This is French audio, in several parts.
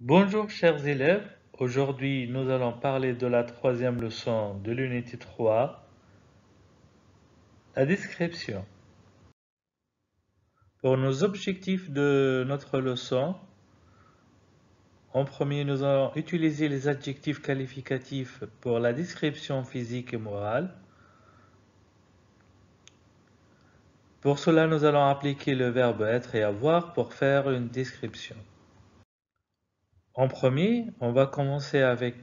Bonjour chers élèves, aujourd'hui nous allons parler de la troisième leçon de l'unité 3, la description. Pour nos objectifs de notre leçon, en premier nous allons utiliser les adjectifs qualificatifs pour la description physique et morale. Pour cela nous allons appliquer le verbe être et avoir pour faire une description. En premier, on va commencer avec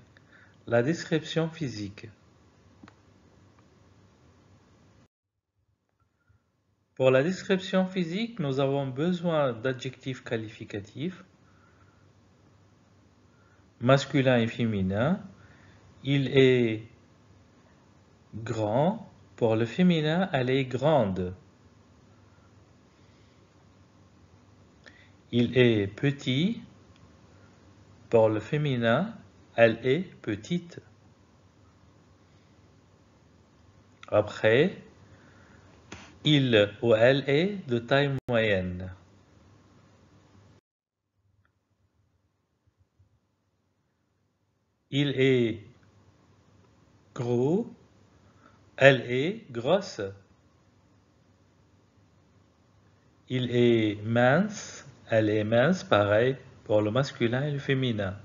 la description physique. Pour la description physique, nous avons besoin d'adjectifs qualificatifs, masculin et féminin. Il est grand. Pour le féminin, elle est grande. Il est petit. Pour le féminin, elle est petite. Après, il ou elle est de taille moyenne. Il est gros. Elle est grosse. Il est mince. Elle est mince, pareil, pour le masculin et le féminin.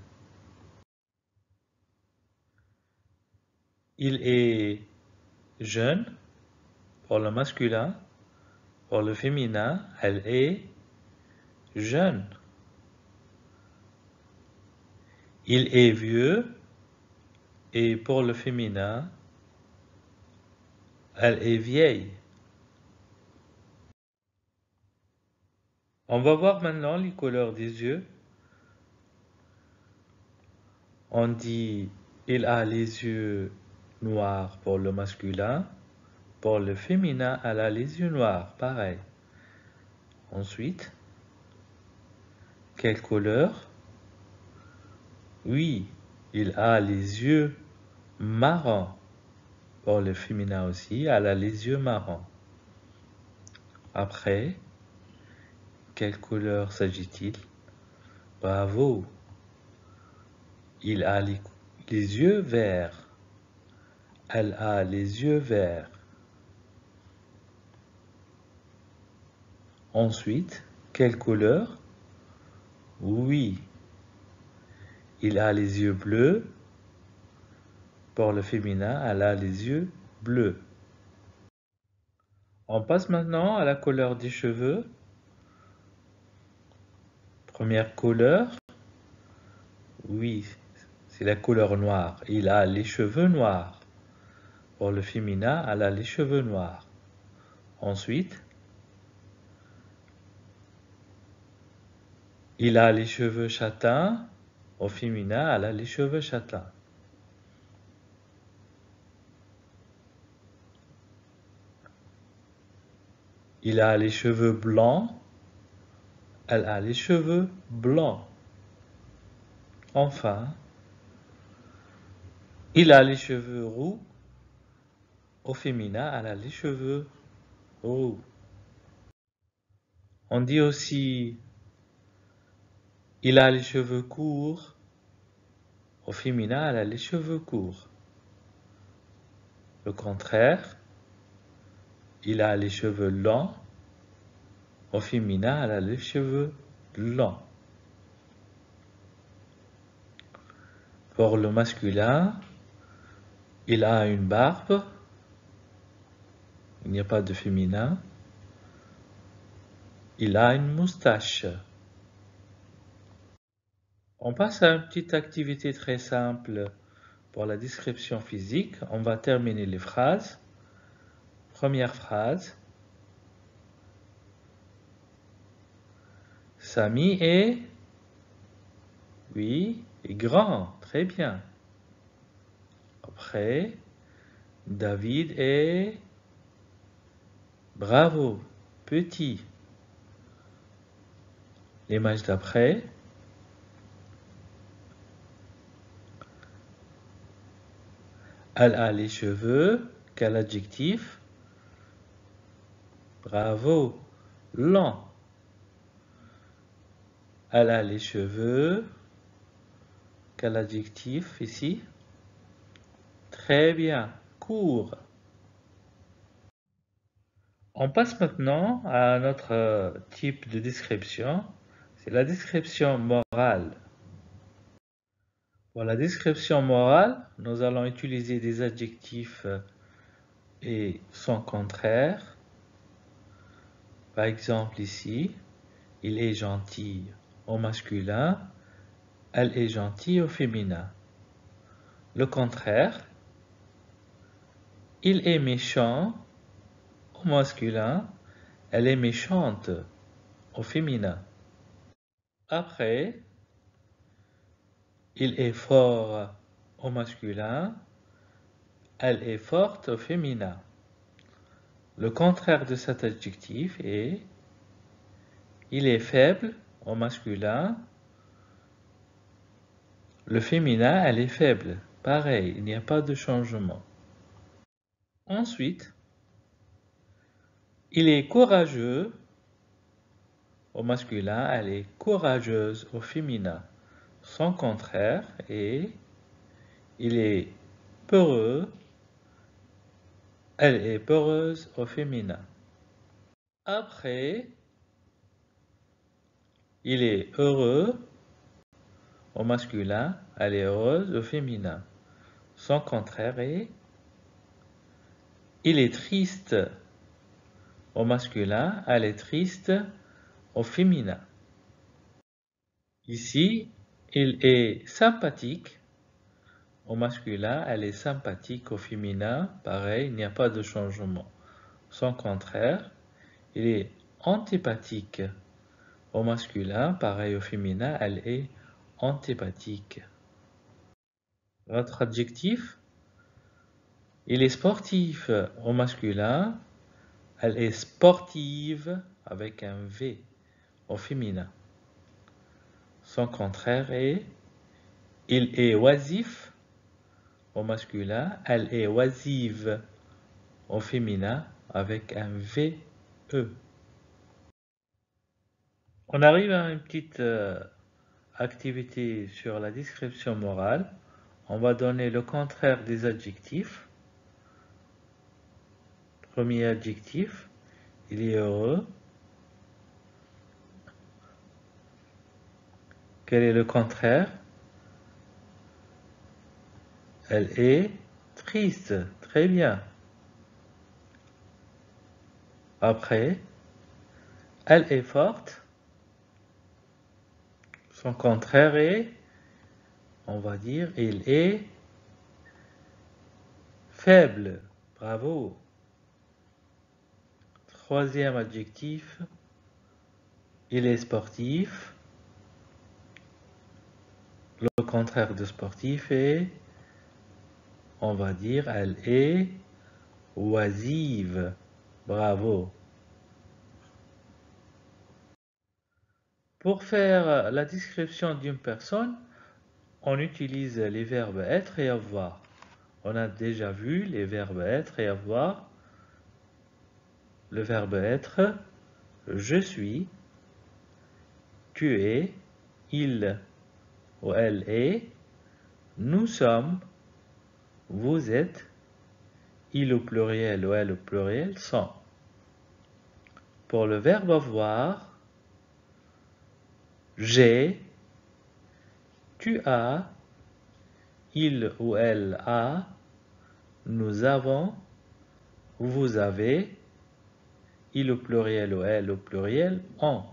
Il est jeune, pour le masculin. Pour le féminin, elle est jeune. Il est vieux, et pour le féminin, elle est vieille. On va voir maintenant les couleurs des yeux. On dit il a les yeux noirs pour le masculin. Pour le féminin, elle a les yeux noirs, pareil. Ensuite, quelle couleur? Oui, il a les yeux marrons. Pour le féminin aussi, elle a les yeux marrons. Après, quelle couleur s'agit-il? Bravo! Il a les yeux verts. Elle a les yeux verts. Ensuite, quelle couleur? Oui, il a les yeux bleus. Pour le féminin, elle a les yeux bleus. On passe maintenant à la couleur des cheveux. Première couleur, oui, c'est la couleur noire. Il a les cheveux noirs. Pour le féminin, elle a les cheveux noirs. Ensuite, il a les cheveux châtains. Au féminin, elle a les cheveux châtains. Il a les cheveux blancs. Elle a les cheveux blancs. Enfin, il a les cheveux roux. Au féminin, elle a les cheveux roux. On dit aussi, il a les cheveux courts. Au féminin, elle a les cheveux courts. Le contraire, il a les cheveux longs. Au féminin, elle a les cheveux longs. Pour le masculin, il a une barbe. Il n'y a pas de féminin. Il a une moustache. On passe à une petite activité très simple pour la description physique. On va terminer les phrases. Première phrase. Samy est... Oui, est grand. Très bien. Après, David est... Bravo, petit. L'image d'après. Elle a les cheveux. Quel adjectif? Bravo, long. Elle a les cheveux. Quel adjectif ici? Très bien, court. On passe maintenant à un autre type de description, c'est la description morale. Pour la description morale, nous allons utiliser des adjectifs et son contraire. Par exemple ici, il est gentil au masculin, elle est gentille au féminin. Le contraire, il est méchant au masculin, elle est méchante au féminin. Après, il est fort au masculin, elle est forte au féminin. Le contraire de cet adjectif est il est faible au masculin, le féminin, elle est faible. Pareil, il n'y a pas de changement. Ensuite, il est courageux au masculin, elle est courageuse au féminin. Son contraire est il est peureux, elle est peureuse au féminin. Après, il est heureux au masculin, elle est heureuse au féminin. Son contraire est il est triste au masculin, elle est triste au féminin. Ici, il est sympathique au masculin, elle est sympathique au féminin. Pareil, il n'y a pas de changement. Son contraire, il est antipathique au masculin, pareil au féminin, elle est antipathique. L'autre adjectif, il est sportif au masculin, elle est sportive avec un V au féminin. Son contraire est il est oisif au masculin, elle est oisive au féminin avec un VE. On arrive à une petite activité sur la description morale. On va donner le contraire des adjectifs. Premier adjectif, il est heureux. Quel est le contraire? Elle est triste. Très bien. Après, elle est forte. Son contraire est, on va dire, il est faible. Bravo. Troisième adjectif, il est sportif. Le contraire de sportif est, on va dire, elle est oisive. Bravo. Pour faire la description d'une personne, on utilise les verbes être et avoir. On a déjà vu les verbes être et avoir. Le verbe être, je suis, tu es, il ou elle est, nous sommes, vous êtes, il au pluriel ou elle au pluriel sont. Pour le verbe avoir, j'ai, tu as, il ou elle a, nous avons, vous avez, il au pluriel ou elle au pluriel ont.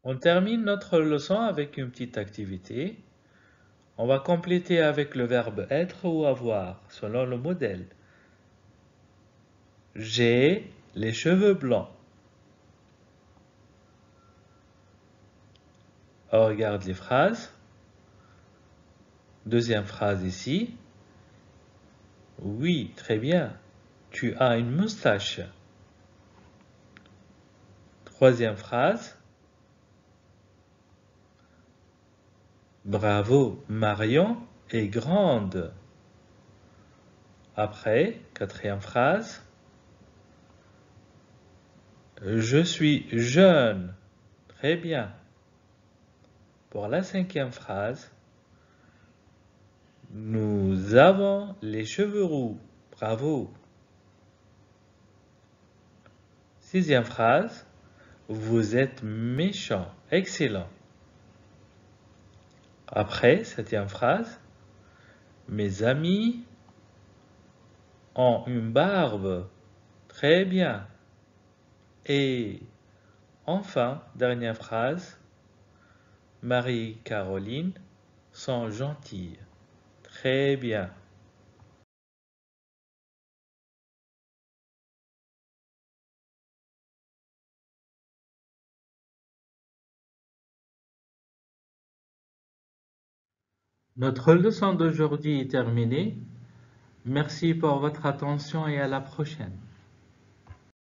On termine notre leçon avec une petite activité. On va compléter avec le verbe être ou avoir, selon le modèle. J'ai les cheveux blancs. On regarde les phrases. Deuxième phrase ici. Oui, très bien. Tu as une moustache. Troisième phrase. Bravo, Marion est grande. Après, quatrième phrase. Je suis jeune. Très bien. Pour la cinquième phrase, nous avons les cheveux roux. Bravo. Sixième phrase, vous êtes méchant. Excellent. Après, septième phrase, mes amis ont une barbe. Très bien. Et enfin, dernière phrase, Marie-Caroline sont gentilles. Très bien. Notre leçon d'aujourd'hui est terminée. Merci pour votre attention et à la prochaine.